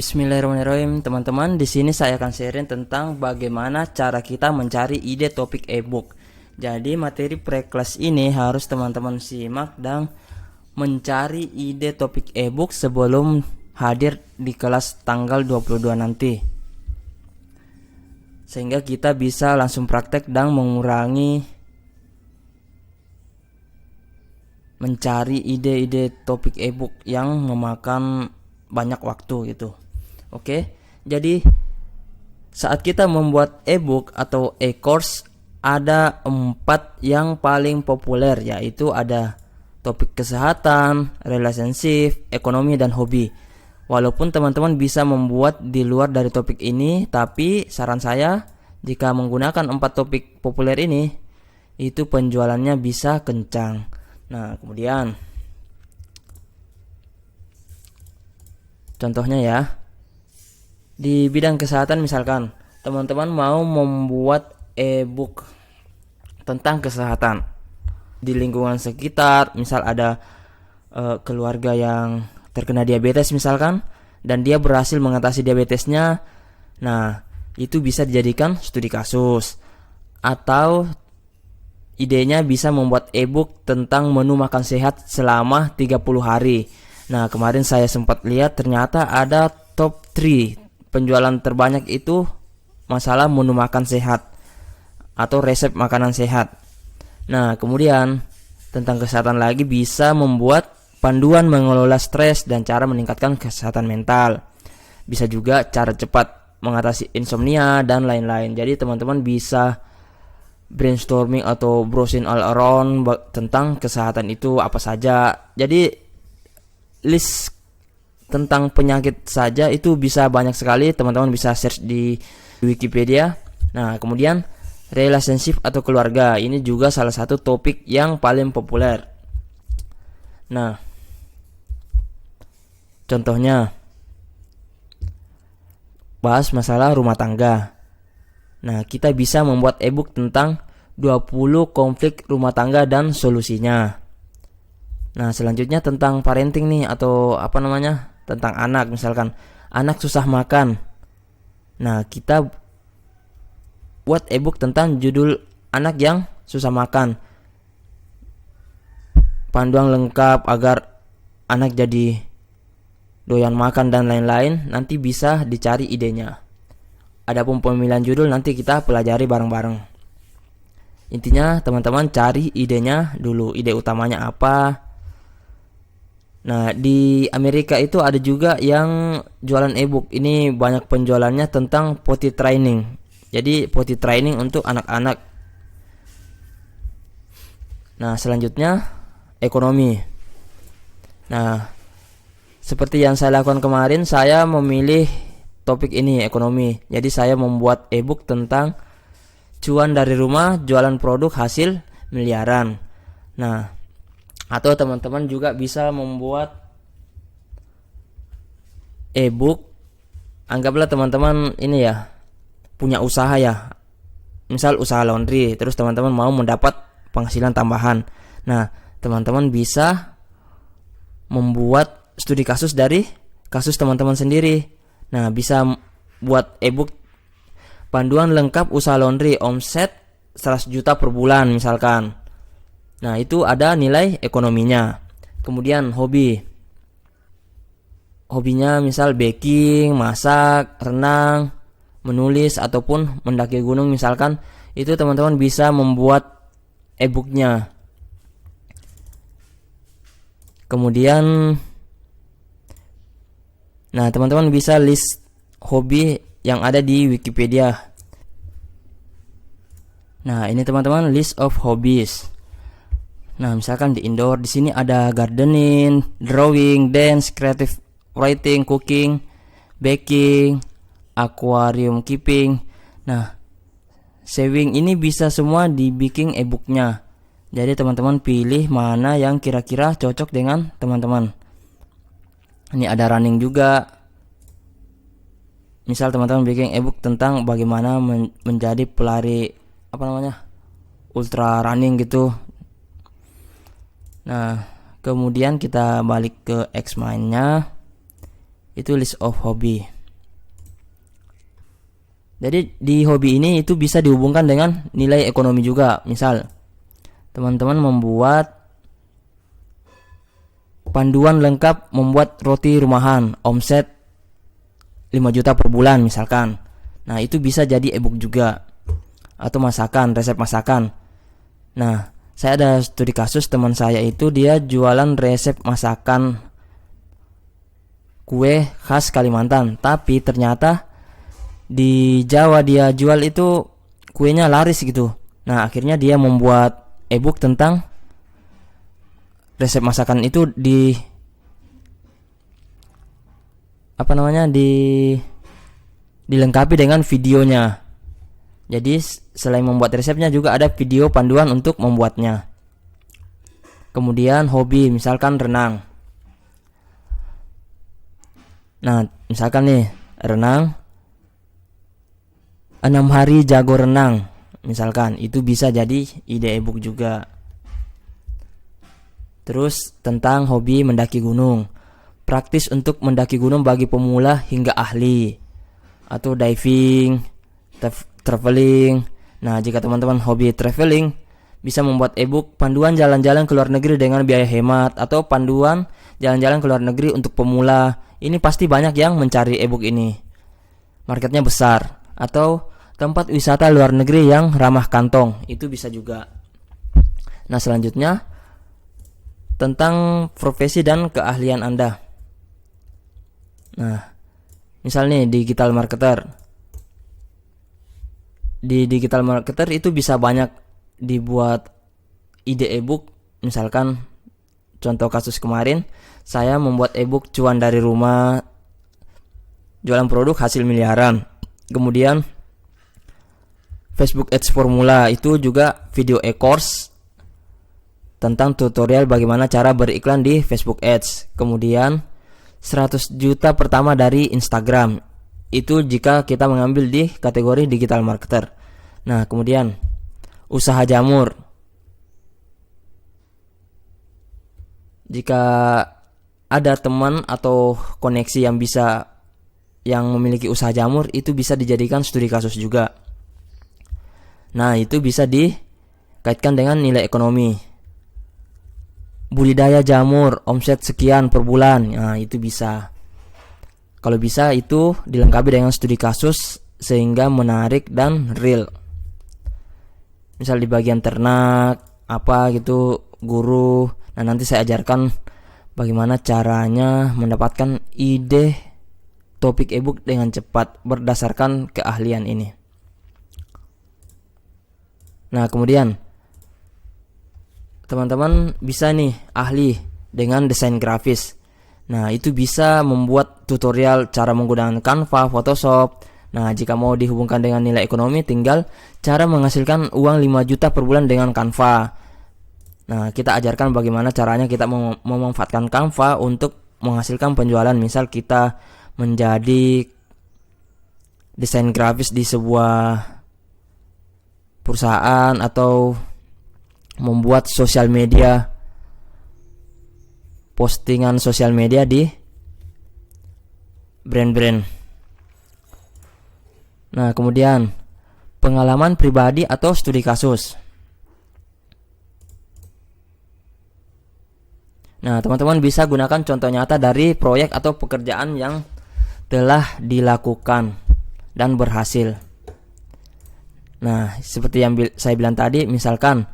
Bismillahirrahmanirrahim, teman-teman. Di sini saya akan sharing tentang bagaimana cara kita mencari ide topik ebook. Jadi materi pre-kelas ini harus teman-teman simak dan mencari ide topik ebook sebelum hadir di kelas tanggal 22 nanti. Sehingga kita bisa langsung praktek dan mengurangi mencari ide-ide topik ebook yang memakan banyak waktu gitu. Oke, jadi saat kita membuat ebook atau e-course ada 4 yang paling populer, yaitu ada topik kesehatan, relationship, ekonomi, dan hobi. Walaupun teman-teman bisa membuat di luar dari topik ini, tapi saran saya jika menggunakan 4 topik populer ini, itu penjualannya bisa kencang. Nah, kemudian contohnya ya, di bidang kesehatan misalkan teman-teman mau membuat e-book tentang kesehatan di lingkungan sekitar, misal ada keluarga yang terkena diabetes misalkan, dan dia berhasil mengatasi diabetesnya. Nah, itu bisa dijadikan studi kasus. Atau idenya bisa membuat e-book tentang menu makan sehat selama 30 hari. Nah, kemarin saya sempat lihat ternyata ada top 3 penjualan terbanyak itu masalah menu makan sehat atau resep makanan sehat. Nah, kemudian tentang kesehatan lagi bisa membuat panduan mengelola stres dan cara meningkatkan kesehatan mental. Bisa juga cara cepat mengatasi insomnia dan lain-lain. Jadi teman-teman bisa brainstorming atau browsing all around tentang kesehatan itu apa saja. Jadi list tentang penyakit saja itu bisa banyak sekali, teman-teman bisa search di Wikipedia. Nah, kemudian relationship atau keluarga, ini juga salah satu topik yang paling populer. Nah, contohnya bahas masalah rumah tangga. Nah, kita bisa membuat ebook tentang 20 konflik rumah tangga dan solusinya. Nah, selanjutnya tentang parenting nih, atau tentang anak, misalkan anak susah makan. Nah, kita buat ebook tentang judul anak yang susah makan, panduan lengkap agar anak jadi doyan makan dan lain-lain. Nanti bisa dicari idenya. Adapun pemilihan judul nanti kita pelajari bareng-bareng. Intinya teman-teman cari idenya dulu, ide utamanya apa. Nah, di Amerika itu ada juga yang jualan ebook. Ini banyak penjualannya tentang potty training. Jadi potty training untuk anak-anak. Nah, selanjutnya ekonomi. Nah, seperti yang saya lakukan kemarin, saya memilih topik ini, ekonomi. Jadi saya membuat ebook tentang cuan dari rumah, jualan produk hasil miliaran. Nah, atau teman-teman juga bisa membuat ebook. Anggaplah teman-teman ini ya punya usaha ya, misal usaha laundry, terus teman-teman mau mendapat penghasilan tambahan. Nah, teman-teman bisa membuat studi kasus dari kasus teman-teman sendiri. Nah, bisa buat ebook panduan lengkap usaha laundry, omset 100 juta per bulan misalkan. Nah, itu ada nilai ekonominya. Kemudian hobi. Hobinya misal baking, masak, renang, menulis, ataupun mendaki gunung misalkan. Itu teman-teman bisa membuat e-booknya. Kemudian, nah teman-teman bisa list hobi yang ada di Wikipedia. Nah, ini teman-teman list of hobbies. Nah, misalkan di indoor, di sini ada gardening, drawing, dance, creative writing, cooking, baking, aquarium keeping. Nah, saving ini bisa semua dibikin e-booknya. Jadi teman-teman pilih mana yang kira-kira cocok dengan teman-teman. Ini ada running juga. Misal teman-teman bikin e-book tentang bagaimana menjadi pelari ultra running gitu. Nah, kemudian kita balik ke Xmind-nya. Itu list of hobby. Jadi di hobi ini itu bisa dihubungkan dengan nilai ekonomi juga. Misal teman-teman membuat panduan lengkap membuat roti rumahan, omset 5 juta per bulan misalkan. Nah, itu bisa jadi ebook juga. Atau masakan, resep masakan. Nah, saya ada studi kasus teman saya itu dia jualan resep masakan kue khas Kalimantan, tapi ternyata di Jawa dia jual itu kuenya laris gitu. Nah, akhirnya dia membuat ebook tentang resep masakan itu dilengkapi dengan videonya. Jadi selain membuat resepnya juga ada video panduan untuk membuatnya. Kemudian hobi, misalkan renang. Nah, misalkan nih renang 6 hari jago renang, misalkan itu bisa jadi ide ebook juga. Terus tentang hobi mendaki gunung, praktis untuk mendaki gunung bagi pemula hingga ahli, atau diving, traveling. Nah, jika teman-teman hobi traveling, bisa membuat ebook panduan jalan-jalan ke luar negeri dengan biaya hemat, atau panduan jalan-jalan ke luar negeri untuk pemula. Ini pasti banyak yang mencari ebook ini. Marketnya besar. Atau tempat wisata luar negeri yang ramah kantong, itu bisa juga. Nah, selanjutnya tentang profesi dan keahlian Anda. Nah, misalnya digital marketer. Di digital marketer itu bisa banyak dibuat ide ebook. Misalkan contoh kasus kemarin, saya membuat ebook cuan dari rumah, jualan produk hasil miliaran. Kemudian Facebook Ads Formula, itu juga video e-course tentang tutorial bagaimana cara beriklan di Facebook Ads. Kemudian 100 juta pertama dari Instagram, itu jika kita mengambil di kategori digital marketer. Nah, kemudian usaha jamur. Jika ada teman atau koneksi yang memiliki usaha jamur, itu bisa dijadikan studi kasus juga. Nah, itu bisa dikaitkan dengan nilai ekonomi. Budidaya jamur, omset sekian per bulan. Nah, itu bisa. Kalau bisa itu dilengkapi dengan studi kasus sehingga menarik dan real. Misal di bagian ternak, apa gitu, guru. Nah, nanti saya ajarkan bagaimana caranya mendapatkan ide topik ebook dengan cepat berdasarkan keahlian ini. Nah, kemudian teman-teman bisa nih ahli dengan desain grafis. Nah, itu bisa membuat tutorial cara menggunakan Canva, Photoshop. Nah, jika mau dihubungkan dengan nilai ekonomi, tinggal cara menghasilkan uang 5 juta per bulan dengan Canva. Nah, kita ajarkan bagaimana caranya kita memanfaatkan Canva untuk menghasilkan penjualan. Misal kita menjadi desain grafis di sebuah perusahaan, atau membuat sosial media, postingan sosial media di brand-brand. Nah, kemudian pengalaman pribadi atau studi kasus. Nah, teman-teman bisa gunakan contoh nyata dari proyek atau pekerjaan yang telah dilakukan dan berhasil. Nah, seperti yang saya bilang tadi, misalkan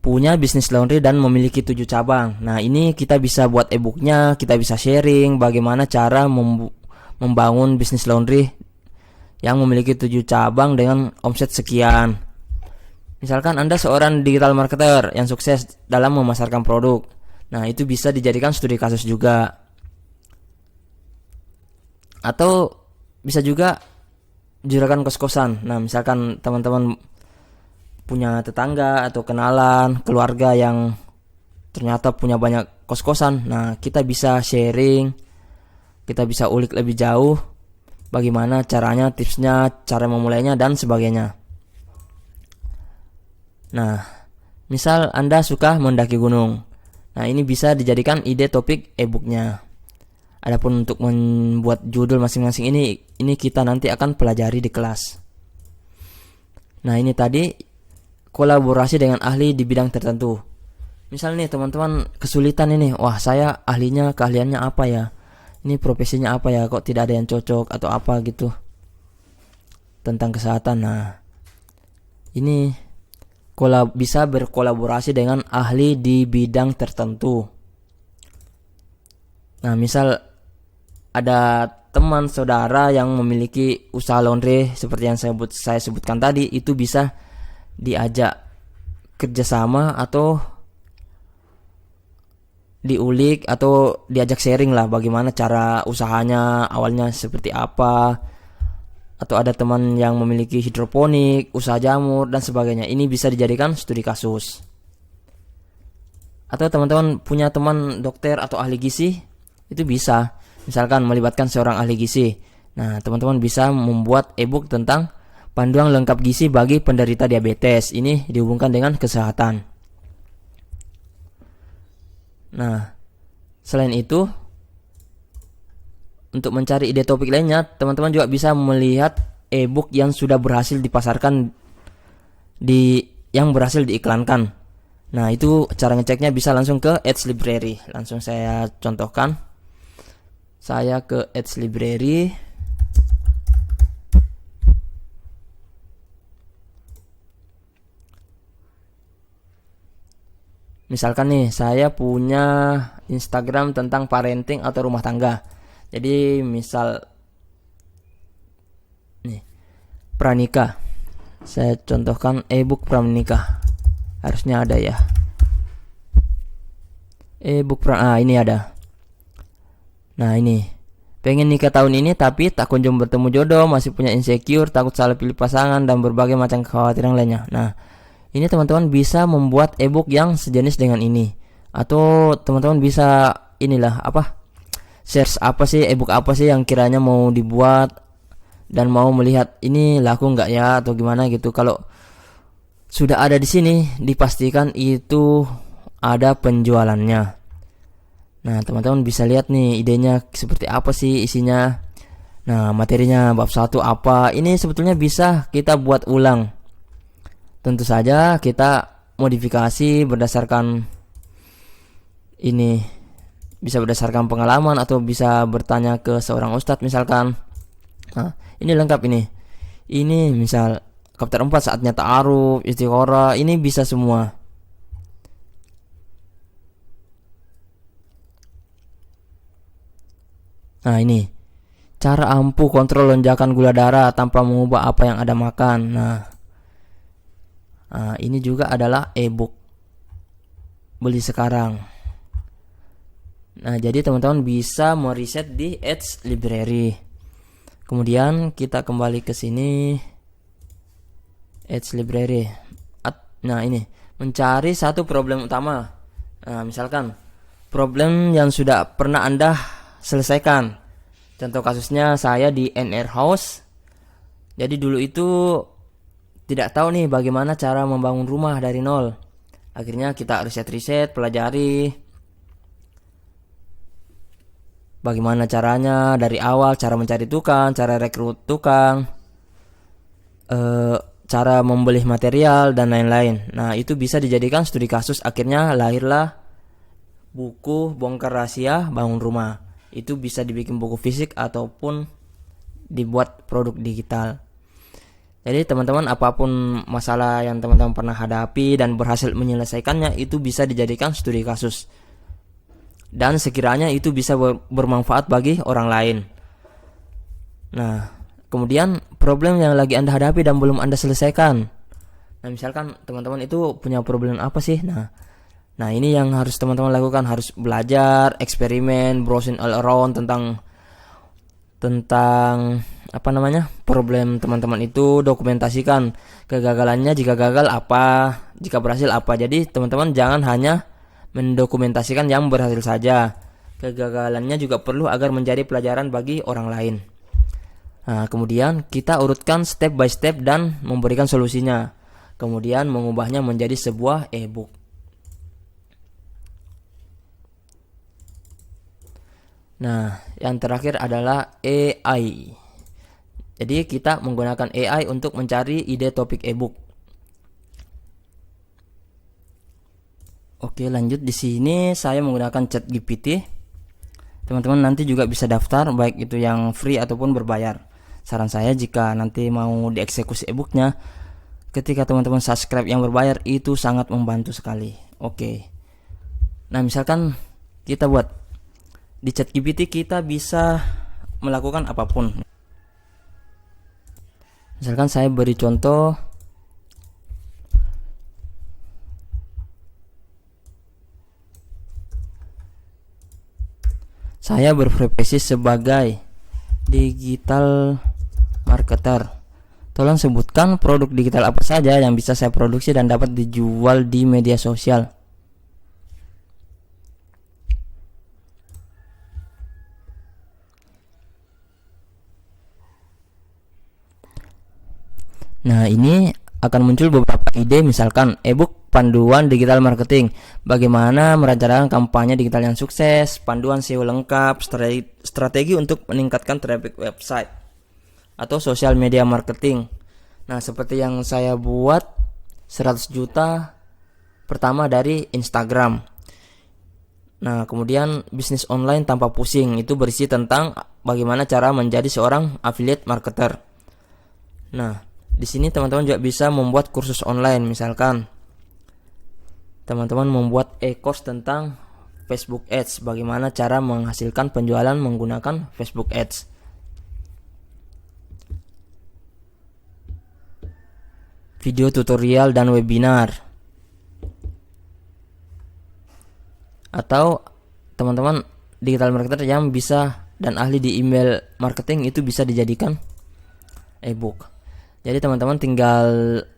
punya bisnis laundry dan memiliki 7 cabang. Nah, ini kita bisa buat e-booknya, kita bisa sharing bagaimana cara membangun bisnis laundry yang memiliki 7 cabang dengan omset sekian. Misalkan Anda seorang digital marketer yang sukses dalam memasarkan produk. Nah, itu bisa dijadikan studi kasus juga. Atau bisa juga juragan kos-kosan. Nah, misalkan teman-teman punya tetangga atau kenalan, keluarga yang ternyata punya banyak kos-kosan. Nah, kita bisa sharing, kita bisa ulik lebih jauh bagaimana caranya, tipsnya, cara memulainya, dan sebagainya. Nah, misal Anda suka mendaki gunung. Nah, ini bisa dijadikan ide topik e-booknya. Adapun untuk membuat judul masing-masing ini kita nanti akan pelajari di kelas. Nah, ini tadi kolaborasi dengan ahli di bidang tertentu. Misal nih teman-teman kesulitan ini, wah saya keahliannya apa ya? Ini profesinya apa ya? Kok tidak ada yang cocok atau apa gitu tentang kesehatan. Nah, ini bisa berkolaborasi dengan ahli di bidang tertentu. Nah, misal ada teman saudara yang memiliki usaha laundry seperti yang saya sebutkan tadi, itu bisa diajak kerjasama atau diulik atau diajak sharing lah bagaimana cara usahanya awalnya seperti apa. Atau ada teman yang memiliki hidroponik, usaha jamur dan sebagainya. Ini bisa dijadikan studi kasus. Atau teman-teman punya teman dokter atau ahli gizi, itu bisa misalkan melibatkan seorang ahli gizi. Nah, teman-teman bisa membuat e-book tentang panduan lengkap gizi bagi penderita diabetes. Ini dihubungkan dengan kesehatan. Nah, selain itu, untuk mencari ide topik lainnya, teman-teman juga bisa melihat e-book yang sudah berhasil dipasarkan yang berhasil diiklankan. Nah, itu cara ngeceknya bisa langsung ke Edge Library. Langsung saya contohkan. Saya ke Edge Library. Misalkan nih, saya punya Instagram tentang parenting atau rumah tangga. Jadi misal nih, pranikah. Saya contohkan e-book pranikah. Harusnya ada ya. E-book ini ada. Nah, ini. Pengen nikah tahun ini tapi tak kunjung bertemu jodoh, masih punya insecure, takut salah pilih pasangan dan berbagai macam kekhawatiran lainnya. Nah, ini teman-teman bisa membuat e-book yang sejenis dengan ini. Atau teman-teman bisa search apa sih e-book apa sih yang kiranya mau dibuat dan mau melihat ini laku nggak ya atau gimana gitu. Kalau sudah ada di sini, dipastikan itu ada penjualannya. Nah, teman-teman bisa lihat nih idenya seperti apa sih isinya. Nah, materinya bab 1 apa. Ini sebetulnya bisa kita buat ulang. Tentu saja kita modifikasi berdasarkan ini, bisa berdasarkan pengalaman atau bisa bertanya ke seorang ustadz misalkan. Nah, ini lengkap ini. Ini misal chapter 4 saatnya ta'aruf, istikharah, ini bisa semua. Nah, ini cara ampuh kontrol lonjakan gula darah tanpa mengubah apa yang ada makan. Nah, ini juga adalah e-book. Beli sekarang. Nah, jadi teman-teman bisa meriset di Edge Library. Kemudian kita kembali ke sini. Edge Library. Nah, ini mencari satu problem utama. Nah, misalkan problem yang sudah pernah Anda selesaikan. Contoh kasusnya saya di NR House. Jadi dulu itu tidak tahu nih bagaimana cara membangun rumah dari nol. Akhirnya kita riset-riset, pelajari bagaimana caranya dari awal, cara mencari tukang, cara rekrut tukang, cara membeli material dan lain-lain. Nah, itu bisa dijadikan studi kasus. Akhirnya lahirlah buku bongkar rahasia bangun rumah. Itu bisa dibikin buku fisik ataupun dibuat produk digital. Jadi teman-teman, apapun masalah yang teman-teman pernah hadapi dan berhasil menyelesaikannya, itu bisa dijadikan studi kasus. Dan sekiranya itu bisa bermanfaat bagi orang lain. Nah, kemudian problem yang lagi Anda hadapi dan belum Anda selesaikan. Nah, misalkan teman-teman itu punya problem apa sih? Nah, ini yang harus teman-teman lakukan, harus belajar, eksperimen, browsing all around tentang problem teman-teman itu, dokumentasikan kegagalannya, jika gagal apa, jika berhasil apa. Jadi teman-teman jangan hanya mendokumentasikan yang berhasil saja, kegagalannya juga perlu agar menjadi pelajaran bagi orang lain. Nah, kemudian kita urutkan step by step dan memberikan solusinya, kemudian mengubahnya menjadi sebuah e-book. Nah, yang terakhir adalah AI. Jadi kita menggunakan AI untuk mencari ide topik ebook. Oke, lanjut. Di sini saya menggunakan ChatGPT. Teman-teman nanti juga bisa daftar, baik itu yang free ataupun berbayar. Saran saya jika nanti mau dieksekusi ebooknya, ketika teman-teman subscribe yang berbayar itu sangat membantu sekali. Oke. Nah, misalkan kita buat di ChatGPT kita bisa melakukan apapun. Misalkan saya beri contoh, saya berprofesi sebagai digital marketer. Tolong sebutkan produk digital apa saja yang bisa saya produksi dan dapat dijual di media sosial. Nah, ini akan muncul beberapa ide, misalkan ebook panduan digital marketing, bagaimana merencanakan kampanye digital yang sukses, panduan SEO lengkap, strategi untuk meningkatkan traffic website, atau social media marketing. Nah, seperti yang saya buat 100 juta pertama dari Instagram. Nah, kemudian bisnis online tanpa pusing, itu berisi tentang bagaimana cara menjadi seorang affiliate marketer. Nah, di sini teman-teman juga bisa membuat kursus online, misalkan teman-teman membuat e-course tentang Facebook Ads, bagaimana cara menghasilkan penjualan menggunakan Facebook Ads. Video tutorial dan webinar. Atau teman-teman digital marketer yang bisa dan ahli di email marketing itu bisa dijadikan ebook. Jadi teman-teman tinggal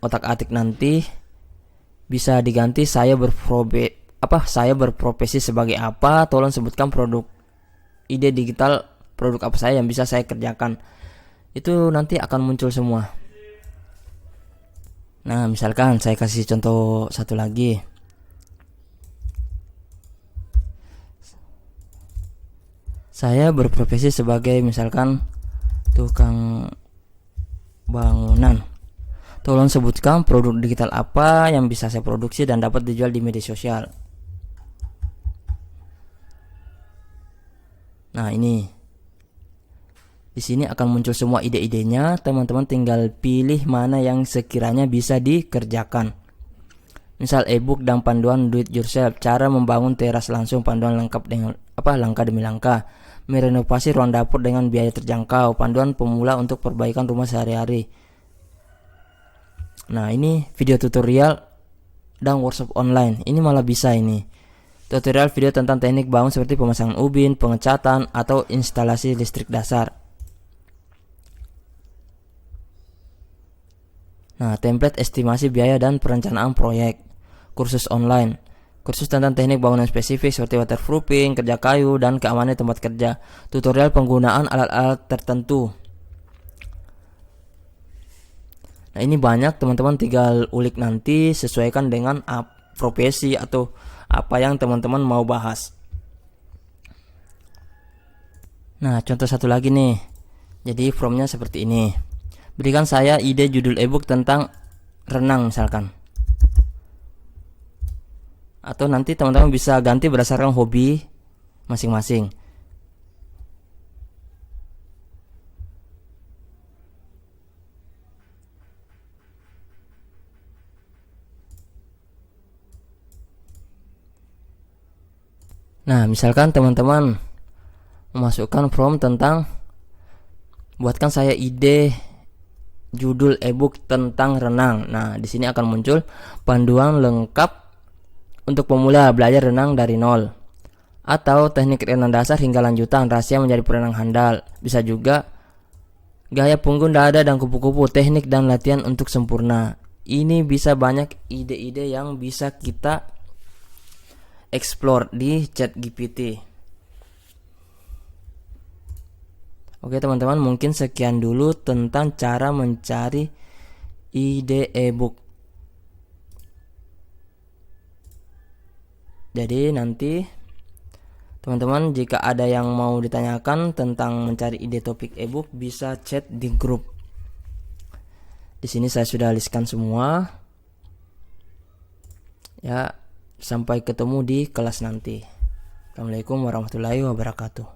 otak-atik nanti, bisa diganti saya berprofesi sebagai apa, tolong sebutkan produk ide digital, produk apa saya yang bisa saya kerjakan. Itu nanti akan muncul semua. Nah, misalkan saya kasih contoh satu lagi. Saya berprofesi sebagai misalkan tukang bangunan. Tolong sebutkan produk digital apa yang bisa saya produksi dan dapat dijual di media sosial. Nah, ini. Di sini akan muncul semua ide-idenya, teman-teman tinggal pilih mana yang sekiranya bisa dikerjakan. Misal ebook dan panduan do it yourself, cara membangun teras langsung, panduan lengkap dengan langkah demi langkah. Merenovasi ruang dapur dengan biaya terjangkau, panduan pemula untuk perbaikan rumah sehari-hari. Nah, ini video tutorial dan workshop online. Ini malah bisa ini. Tutorial video tentang teknik bangun seperti pemasangan ubin, pengecatan, atau instalasi listrik dasar. Nah, template estimasi biaya dan perencanaan proyek. Kursus online. Kursus tentang teknik bangunan spesifik seperti waterproofing, kerja kayu, dan keamanan tempat kerja. Tutorial penggunaan alat-alat tertentu. Nah, ini banyak, teman-teman tinggal ulik nanti, sesuaikan dengan profesi atau apa yang teman-teman mau bahas. Nah, contoh satu lagi nih. Jadi formnya seperti ini. Berikan saya ide judul ebook tentang renang misalkan. Atau nanti teman-teman bisa ganti berdasarkan hobi masing-masing. Nah, misalkan teman-teman memasukkan prompt tentang buatkan saya ide judul ebook tentang renang. Nah, di sini akan muncul panduan lengkap untuk pemula belajar renang dari nol, atau teknik renang dasar hingga lanjutan, rahasia menjadi perenang handal. Bisa juga gaya punggung, dada, dan kupu-kupu, teknik dan latihan untuk sempurna. Ini bisa banyak ide-ide yang bisa kita explore di ChatGPT. Oke teman-teman, mungkin sekian dulu tentang cara mencari ide ebook. Jadi nanti Teman-teman, jika ada yang mau ditanyakan tentang mencari ide topik ebook, bisa chat di grup. Di sini saya sudah listkan semua. Ya, sampai ketemu di kelas nanti. Assalamualaikum warahmatullahi wabarakatuh.